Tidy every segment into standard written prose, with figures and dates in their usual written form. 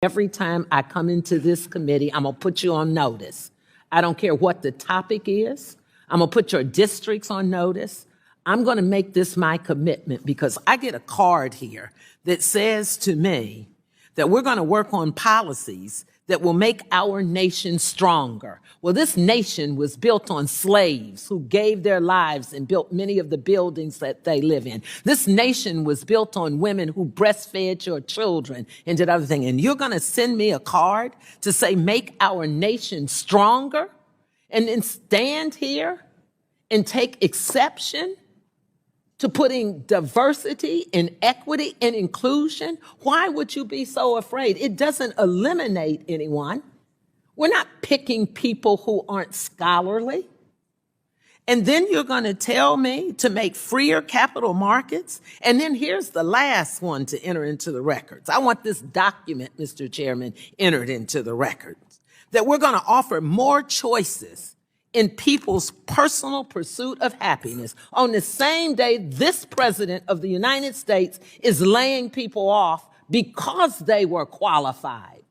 Every time I come into this committee, I'm going to put you on notice. I don't care what the topic is. I'm going to put your districts on notice. I'm going to make this my commitment because I get a card here that says to me that we're going to work on policies that will make our nation stronger. Well, this nation was built on slaves who gave their lives and built many of the buildings that they live in. This nation was built on women who breastfed your children and did other things. And you're going to send me a card to say, make our nation stronger, and then stand here and take exception to putting diversity and equity and inclusion? Why would you be so afraid? It doesn't eliminate anyone. We're not picking people who aren't scholarly. And then you're going to tell me to make freer capital markets? And then here's the last one to enter into the records. I want this document, Mr. Chairman, entered into the records, that we're going to offer more choices in people's personal pursuit of happiness on the same day this president of the United States is laying people off because they were qualified,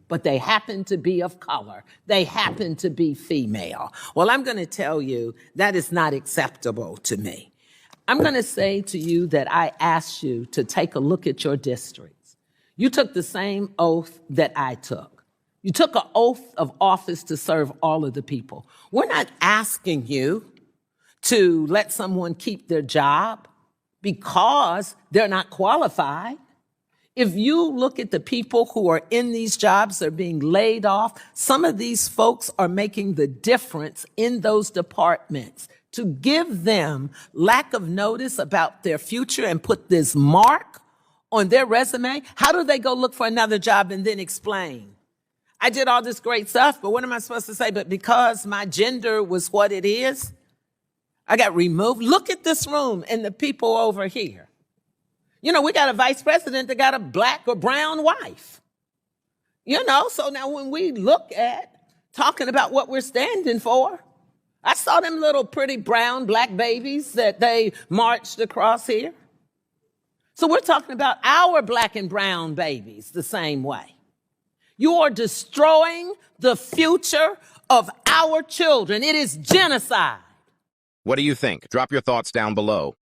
but they happen to be of color. They happen to be female. Well, I'm going to tell you that is not acceptable to me. I'm going to say to you that I asked you to take a look at your districts. You took the same oath that I took. You took an oath of office to serve all of the people. We're not asking you to let someone keep their job because they're not qualified. If you look at the people who are in these jobs, they're being laid off. Some of these folks are making the difference in those departments. To give them lack of notice about their future and put this mark on their resume, how do they go look for another job and then explain? I did all this great stuff, but what am I supposed to say? But because my gender was what it is, I got removed. Look at this room and the people over here. You know, we got a vice president that got a black or brown wife. You know, so now when we look at talking about what we're standing for, I saw them little pretty brown black babies that they marched across here. So we're talking about our black and brown babies the same way. You are destroying the future of our children. It is genocide. What do you think? Drop your thoughts down below.